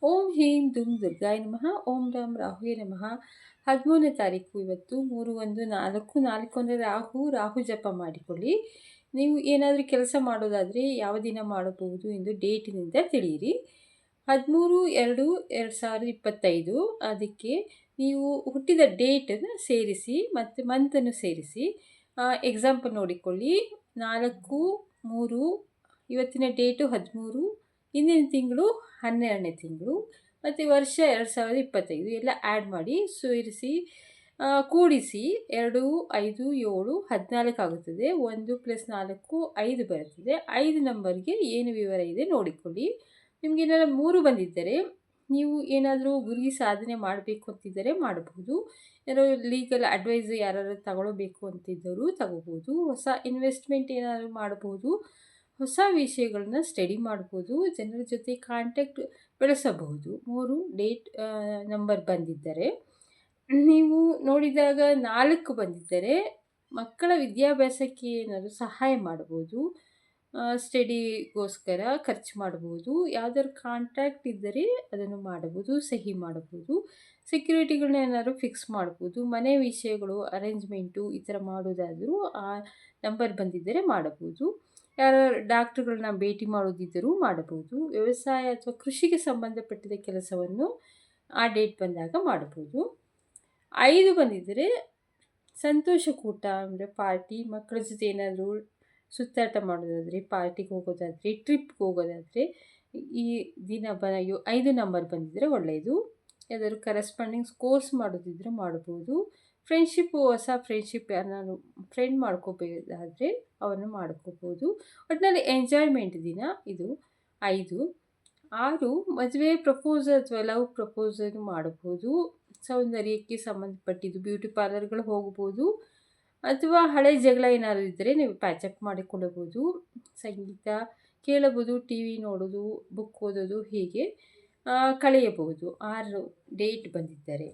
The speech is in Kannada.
ಓಂ ಹೀಂ ದುಂ ದುರ್ಗಾಯ ನಮಃ. ಓಂ ರಾಂ ರಾಹುವೇ ನಮಃ. 13ನೇ ತಾರೀಕು ಇವತ್ತು 3/1/4 ಅಂದರೆ ರಾಹು ಜಪ ಮಾಡಿಕೊಳ್ಳಿ. ನೀವು ಏನಾದರೂ ಕೆಲಸ ಮಾಡೋದಾದರೆ ಯಾವ ದಿನ ಮಾಡಬಹುದು ಎಂದು ಡೇಟಿನಿಂದ ತಿಳಿಯಿರಿ. 13/2/2025 ಅದಕ್ಕೆ ನೀವು ಹುಟ್ಟಿದ ಡೇಟನ್ನು ಸೇರಿಸಿ ಮತ್ತು ಮಂತನ್ನು ಸೇರಿಸಿ. ಎಕ್ಸಾಂಪಲ್ ನೋಡಿಕೊಳ್ಳಿ. 4/3 ಇವತ್ತಿನ ಡೇಟು 13, ಹಿಂದಿನ ತಿಂಗಳು 12ನೇ ತಿಂಗಳು ಮತ್ತು ವರ್ಷ 2025 ಎಲ್ಲ ಆ್ಯಡ್ ಮಾಡಿ ಸೇರಿಸಿ ಕೂಡಿಸಿ 2, 5, 7, 14 ಆಗುತ್ತದೆ. 1 + 4 5 ಬರುತ್ತದೆ. 5 ನಂಬರ್ಗೆ ಏನು ವಿವರ ಇದೆ ನೋಡಿಕೊಳ್ಳಿ. ನಿಮಗೆ ಏನಾದರೂ 3 ಬಂದಿದ್ದರೆ ನೀವು ಏನಾದರೂ ಗುರಿ ಸಾಧನೆ ಮಾಡಬೇಕು ಅಂತಿದ್ದರೆ ಮಾಡಬಹುದು. ಏನಾದರೂ ಲೀಗಲ್ ಅಡ್ವೈಸ್ ಯಾರಾದರೂ ತಗೊಳ್ಬೇಕು ಅಂತಿದ್ದರೂ ತಗೋಬೋದು. ಹೊಸ ಇನ್ವೆಸ್ಟ್ಮೆಂಟ್ ಏನಾದರೂ ಮಾಡಬಹುದು. ಹೊಸ ವಿಷಯಗಳನ್ನ ಸ್ಟಡಿ ಮಾಡ್ಬೋದು. ಜನರ ಜೊತೆ ಕಾಂಟ್ಯಾಕ್ಟ್ ಬೆಳೆಸಬಹುದು. 3 ಡೇಟ್ ನಂಬರ್ ಬಂದಿದ್ದರೆ. ನೀವು ನೋಡಿದಾಗ 4 ಬಂದಿದ್ದರೆ ಮಕ್ಕಳ ವಿದ್ಯಾಭ್ಯಾಸಕ್ಕೆ ಏನಾದರೂ ಸಹಾಯ ಮಾಡ್ಬೋದು. ಸ್ಟಡಿಗೋಸ್ಕರ ಖರ್ಚು ಮಾಡ್ಬೋದು. ಯಾವ್ದಾದ್ರು ಕಾಂಟ್ರಾಕ್ಟ್ ಇದ್ದರೆ ಅದನ್ನು ಮಾಡಬಹುದು, ಸಹಿ ಮಾಡಬಹುದು. ಸೆಕ್ಯೂರಿಟಿಗಳನ್ನ ಏನಾದ್ರು ಫಿಕ್ಸ್ ಮಾಡ್ಬೋದು. ಮನೆ ವಿಷಯಗಳು ಅರೇಂಜ್ಮೆಂಟು ಈ ಥರ ಮಾಡೋದಾದರೂ ಆ ನಂಬರ್ ಬಂದಿದ್ದರೆ ಮಾಡಬಹುದು. ಯಾರು ಡಾಕ್ಟ್ರುಗಳನ್ನ ಭೇಟಿ ಮಾಡೋದಿದ್ದರೂ ಮಾಡಬಹುದು. ವ್ಯವಸಾಯ ಅಥವಾ ಕೃಷಿಗೆ ಸಂಬಂಧಪಟ್ಟಿದ ಕೆಲಸವನ್ನು ಆ ಡೇಟ್ ಬಂದಾಗ ಮಾಡಬಹುದು. 5 ಬಂದಿದ್ದರೆ ಸಂತೋಷ ಕೂಟ ಅಂದರೆ ಪಾರ್ಟಿ, ಮಕ್ಕಳ ಜೊತೆ ಏನಾದರೂ ಸುತ್ತಾಟ ಮಾಡೋದಾದರೆ, ಪಾರ್ಟಿಗೆ ಹೋಗೋದಾದರೆ, ಟ್ರಿಪ್ಗೆ ಹೋಗೋದಾದರೆ ಈ ದಿನ 5 ನಂಬರ್ ಬಂದಿದ್ದರೆ ಒಳ್ಳೆಯದು. ಯಾವ್ದಾದ್ರು ಕರೆಸ್ಪಾಂಡಿಂಗ್ಸ್ ಕೋರ್ಸ್ ಮಾಡೋದಿದ್ದರೆ ಮಾಡ್ಬೋದು. ಫ್ರೆಂಡ್ಶಿಪ್ಪು, ಹೊಸ ಫ್ರೆಂಡ್ಶಿಪ್ ಯಾರನ್ನಾದ್ರು ಫ್ರೆಂಡ್ ಮಾಡ್ಕೋಬೇಕಾದ್ರೆ ಅವನ್ನು ಮಾಡ್ಕೋಬೋದು. ಒಟ್ಟಿನಲ್ಲಿ ಎಂಜಾಯ್ಮೆಂಟ್ ದಿನ ಇದು 5. 6 ಮದುವೆ ಪ್ರಪೋಸಲ್ ಅಥವಾ ಲವ್ ಪ್ರಪೋಸಲ್ ಮಾಡಬಹುದು. ಸೌಂದರ್ಯಕ್ಕೆ ಸಂಬಂಧಪಟ್ಟಿದ್ದು ಬ್ಯೂಟಿ ಪಾರ್ಲರ್ಗಳು ಹೋಗ್ಬೋದು. ಅಥವಾ ಹಳೆ ಜಗಳ ಏನಾದರೂ ಇದ್ದರೆ ನೀವು ಪ್ಯಾಚಪ್ ಮಾಡಿಕೊಳ್ಳಬಹುದು. ಸಂಗೀತ ಕೇಳಬಹುದು, ಟಿ ವಿ ನೋಡೋದು, ಬುಕ್ ಓದೋದು ಹೀಗೆ ಕಳೆಯಬಹುದು 6 ಡೇಟ್ ಬಂದಿದ್ದರೆ.